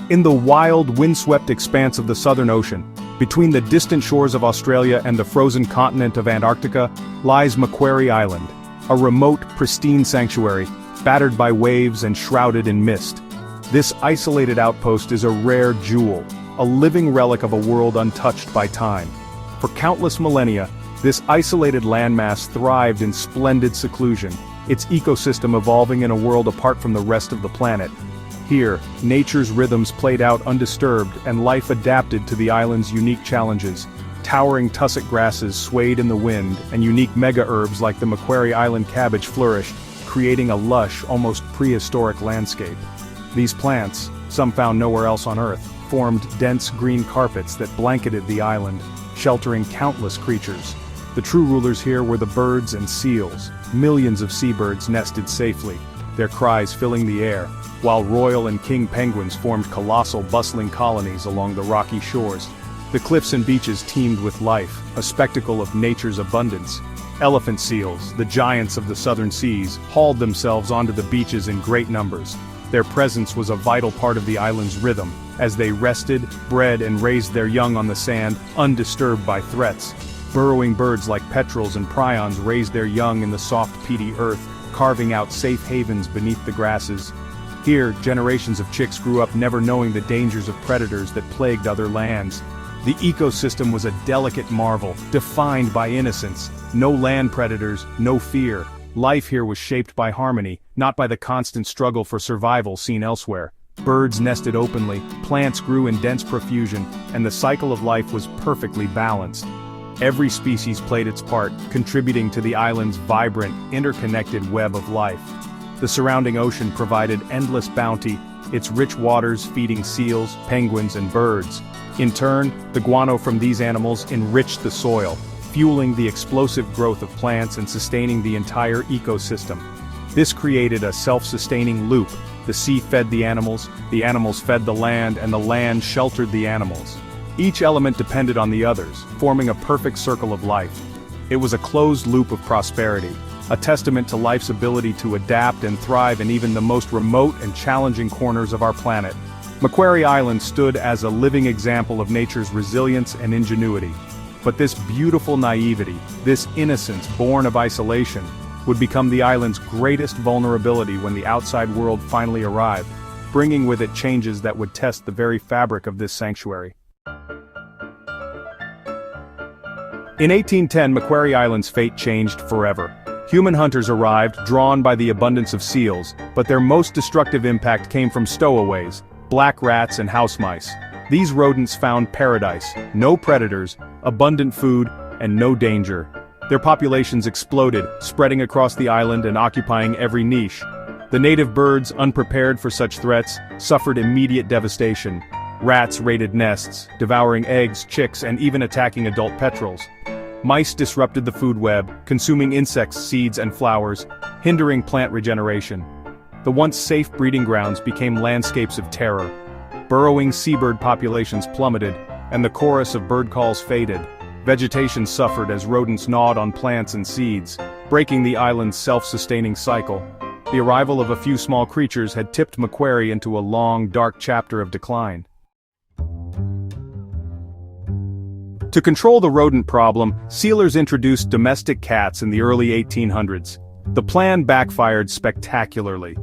In the wild, windswept expanse of the Southern Ocean, between the distant shores of Australia and the frozen continent of Antarctica, lies Macquarie Island, a remote, pristine sanctuary, battered by waves and shrouded in mist. This isolated outpost is a rare jewel, a living relic of a world untouched by time. For countless millennia, this isolated landmass thrived in splendid seclusion, its ecosystem evolving in a world apart from the rest of the planet. Here, nature's rhythms played out undisturbed and life adapted to the island's unique challenges. Towering tussock grasses swayed in the wind, and unique mega-herbs like the Macquarie Island cabbage flourished, creating a lush, almost prehistoric landscape. These plants, some found nowhere else on Earth, formed dense green carpets that blanketed the island, sheltering countless creatures. The true rulers here were the birds and seals. Millions of seabirds nested safely, their cries filling the air, while royal and king penguins formed colossal bustling colonies along the rocky shores. The cliffs and beaches teemed with life, a spectacle of nature's abundance. Elephant seals, the giants of the southern seas, hauled themselves onto the beaches in great numbers. Their presence was a vital part of the island's rhythm, as they rested, bred and raised their young on the sand, undisturbed by threats. Burrowing birds like petrels and prions raised their young in the soft peaty earth, carving out safe havens beneath the grasses. Here, generations of chicks grew up never knowing the dangers of predators that plagued other lands. The ecosystem was a delicate marvel, defined by innocence. No land predators, no fear. Life here was shaped by harmony, not by the constant struggle for survival seen elsewhere. Birds nested openly, plants grew in dense profusion, and the cycle of life was perfectly balanced. Every species played its part, contributing to the island's vibrant, interconnected web of life. The surrounding ocean provided endless bounty, its rich waters feeding seals, penguins, and birds. In turn, the guano from these animals enriched the soil, fueling the explosive growth of plants and sustaining the entire ecosystem. This created a self-sustaining loop. The sea fed the animals fed the land, and the land sheltered the animals. Each element depended on the others, forming a perfect circle of life. It was a closed loop of prosperity, a testament to life's ability to adapt and thrive in even the most remote and challenging corners of our planet. Macquarie Island stood as a living example of nature's resilience and ingenuity. But this beautiful naivety, this innocence born of isolation, would become the island's greatest vulnerability when the outside world finally arrived, bringing with it changes that would test the very fabric of this sanctuary. In 1810, Macquarie Island's fate changed forever. Human hunters arrived, drawn by the abundance of seals, but their most destructive impact came from stowaways, black rats and house mice. These rodents found paradise, no predators, abundant food, and no danger. Their populations exploded, spreading across the island and occupying every niche. The native birds, unprepared for such threats, suffered immediate devastation. Rats raided nests, devouring eggs, chicks, and even attacking adult petrels. Mice disrupted the food web, consuming insects, seeds, and flowers, hindering plant regeneration. The once safe breeding grounds became landscapes of terror. Burrowing seabird populations plummeted, and the chorus of bird calls faded. Vegetation suffered as rodents gnawed on plants and seeds, breaking the island's self-sustaining cycle. The arrival of a few small creatures had tipped Macquarie into a long, dark chapter of decline. To control the rodent problem, sealers introduced domestic cats in the early 1800s. The plan backfired spectacularly.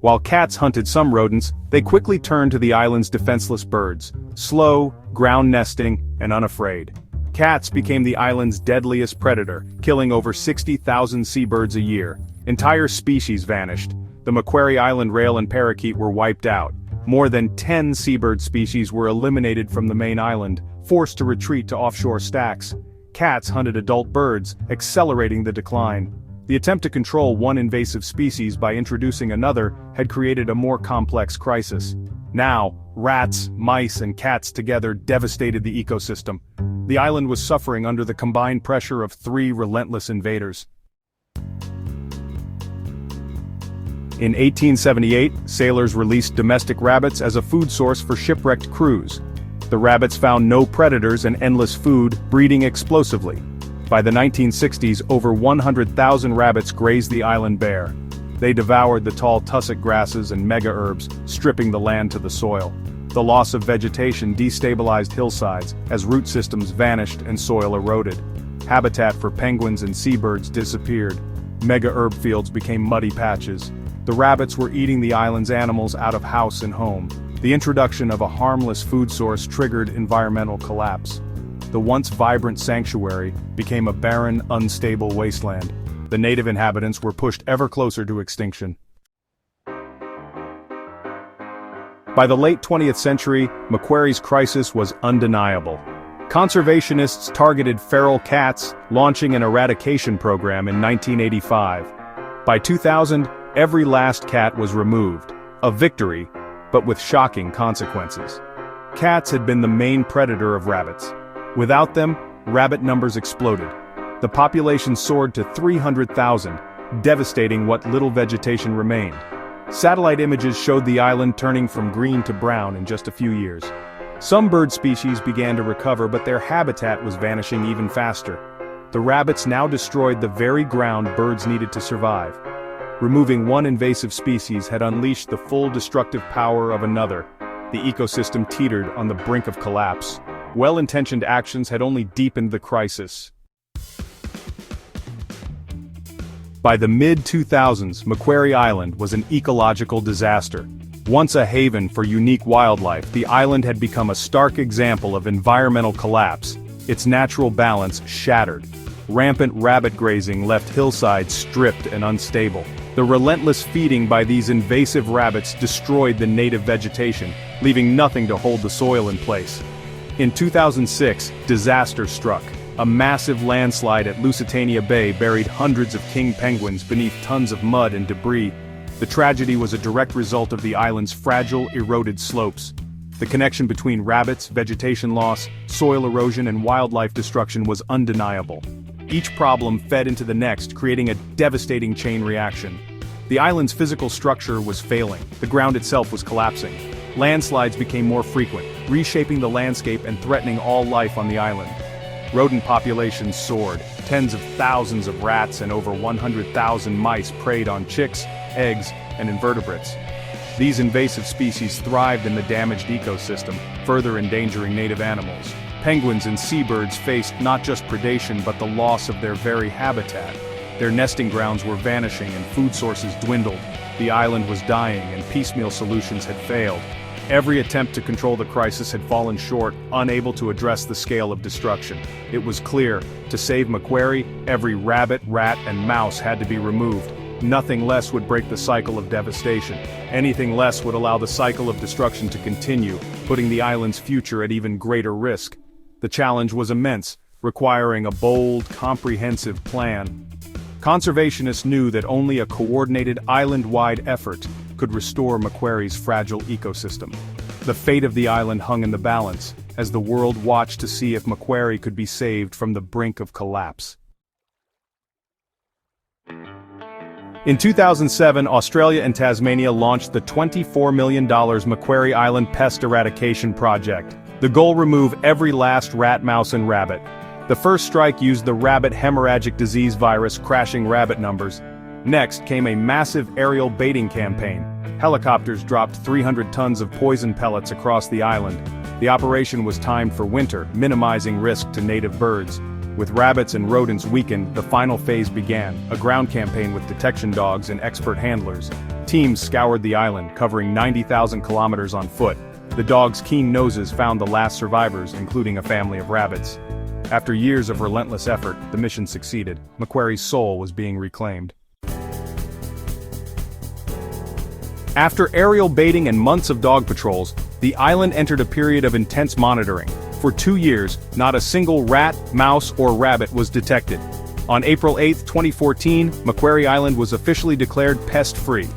While cats hunted some rodents, they quickly turned to the island's defenseless birds, slow, ground-nesting, and unafraid. Cats became the island's deadliest predator, killing over 60,000 seabirds a year. Entire species vanished. The Macquarie Island rail and parakeet were wiped out. More than 10 seabird species were eliminated from the main island, forced to retreat to offshore stacks. Cats hunted adult birds, accelerating the decline. The attempt to control one invasive species by introducing another had created a more complex crisis. Now, rats, mice, and cats together devastated the ecosystem. The island was suffering under the combined pressure of 3 relentless invaders. In 1878, sailors released domestic rabbits as a food source for shipwrecked crews. The rabbits found no predators and endless food, breeding explosively. By the 1960s, over 100,000 rabbits grazed the island bare. They devoured the tall tussock grasses and mega-herbs, stripping the land to the soil. The loss of vegetation destabilized hillsides as root systems vanished and soil eroded. Habitat for penguins and seabirds disappeared. Mega herb fields became muddy patches. The rabbits were eating the island's animals out of house and home. The introduction of a harmless food source triggered environmental collapse. The once vibrant sanctuary became a barren, unstable wasteland. The native inhabitants were pushed ever closer to extinction. By the late 20th century, Macquarie's crisis was undeniable. Conservationists targeted feral cats, launching an eradication program in 1985. By 2000, every last cat was removed. A victory, but with shocking consequences. Cats had been the main predator of rabbits. Without them, rabbit numbers exploded. The population soared to 300,000, devastating what little vegetation remained. Satellite images showed the island turning from green to brown in just a few years. Some bird species began to recover, but their habitat was vanishing even faster. The rabbits now destroyed the very ground birds needed to survive. Removing one invasive species had unleashed the full destructive power of another. The ecosystem teetered on the brink of collapse. Well-intentioned actions had only deepened the crisis. By the mid-2000s, Macquarie Island was an ecological disaster. Once a haven for unique wildlife, the island had become a stark example of environmental collapse. Its natural balance shattered. Rampant rabbit grazing left hillsides stripped and unstable. The relentless feeding by these invasive rabbits destroyed the native vegetation, leaving nothing to hold the soil in place. In 2006, disaster struck. A massive landslide at Lusitania Bay buried hundreds of king penguins beneath tons of mud and debris. The tragedy was a direct result of the island's fragile, eroded slopes. The connection between rabbits, vegetation loss, soil erosion and wildlife destruction was undeniable. Each problem fed into the next, creating a devastating chain reaction. The island's physical structure was failing. The ground itself was collapsing. Landslides became more frequent, reshaping the landscape and threatening all life on the island. Rodent populations soared. Tens of thousands of rats and over 100,000 mice preyed on chicks, eggs, and invertebrates. These invasive species thrived in the damaged ecosystem, further endangering native animals. Penguins and seabirds faced not just predation but the loss of their very habitat. Their nesting grounds were vanishing and food sources dwindled. The island was dying and piecemeal solutions had failed. Every attempt to control the crisis had fallen short, unable to address the scale of destruction. It was clear, to save Macquarie, every rabbit, rat, and mouse had to be removed. Nothing less would break the cycle of devastation. Anything less would allow the cycle of destruction to continue, putting the island's future at even greater risk. The challenge was immense, requiring a bold, comprehensive plan. Conservationists knew that only a coordinated island-wide effort could restore Macquarie's fragile ecosystem. The fate of the island hung in the balance, as the world watched to see if Macquarie could be saved from the brink of collapse. In 2007, Australia and Tasmania launched the $24 million Macquarie Island Pest Eradication Project. The goal: remove every last rat, mouse and rabbit. The first strike used the rabbit hemorrhagic disease virus, crashing rabbit numbers. Next came a massive aerial baiting campaign. Helicopters dropped 300 tons of poison pellets across the island. The operation was timed for winter, minimizing risk to native birds. With rabbits and rodents weakened, the final phase began, a ground campaign with detection dogs and expert handlers. Teams scoured the island, covering 90,000 kilometers on foot. The dogs' keen noses found the last survivors, including a family of rabbits. After years of relentless effort, the mission succeeded. Macquarie's soul was being reclaimed. After aerial baiting and months of dog patrols, the island entered a period of intense monitoring. For 2 years, not a single rat, mouse, or rabbit was detected. On April 8, 2014, Macquarie Island was officially declared pest-free.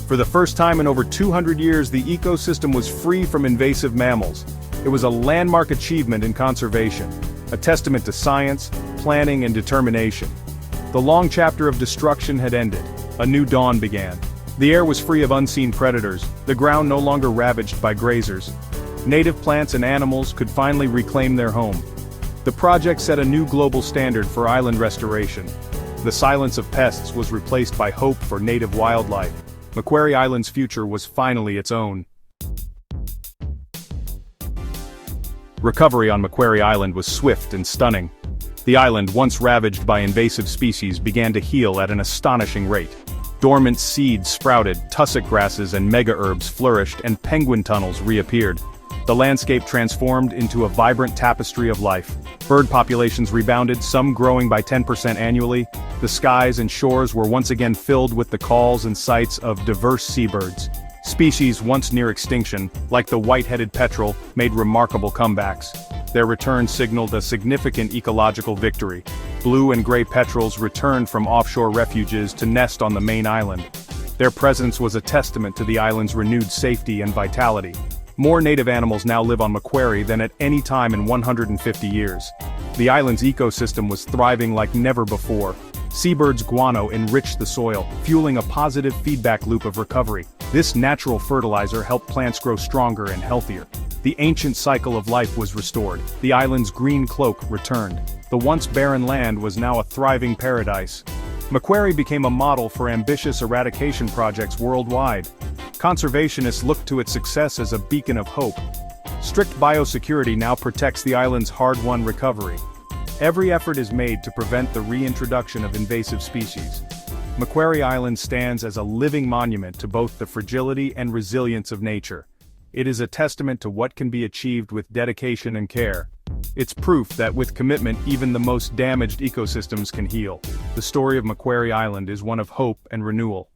For the first time in over 200 years, the ecosystem was free from invasive mammals. It was a landmark achievement in conservation, a testament to science, planning, and determination. The long chapter of destruction had ended. A new dawn began. The air was free of unseen predators, the ground no longer ravaged by grazers. Native plants and animals could finally reclaim their home. The project set a new global standard for island restoration. The silence of pests was replaced by hope for native wildlife. Macquarie Island's future was finally its own. Recovery on Macquarie Island was swift and stunning. The island, once ravaged by invasive species, began to heal at an astonishing rate. Dormant seeds sprouted, tussock grasses and mega-herbs flourished, and penguin tunnels reappeared. The landscape transformed into a vibrant tapestry of life. Bird populations rebounded, some growing by 10% annually. The skies and shores were once again filled with the calls and sights of diverse seabirds. Species once near extinction, like the white-headed petrel, made remarkable comebacks. Their return signaled a significant ecological victory. Blue and gray petrels returned from offshore refuges to nest on the main island. Their presence was a testament to the island's renewed safety and vitality. More native animals now live on Macquarie than at any time in 150 years. The island's ecosystem was thriving like never before. Seabirds' guano enriched the soil, fueling a positive feedback loop of recovery. This natural fertilizer helped plants grow stronger and healthier. The ancient cycle of life was restored. The island's green cloak returned. The once barren land was now a thriving paradise. Macquarie became a model for ambitious eradication projects worldwide. Conservationists looked to its success as a beacon of hope. Strict biosecurity now protects the island's hard-won recovery. Every effort is made to prevent the reintroduction of invasive species. Macquarie Island stands as a living monument to both the fragility and resilience of nature. It is a testament to what can be achieved with dedication and care. It's proof that with commitment even the most damaged ecosystems can heal. The story of Macquarie Island is one of hope and renewal.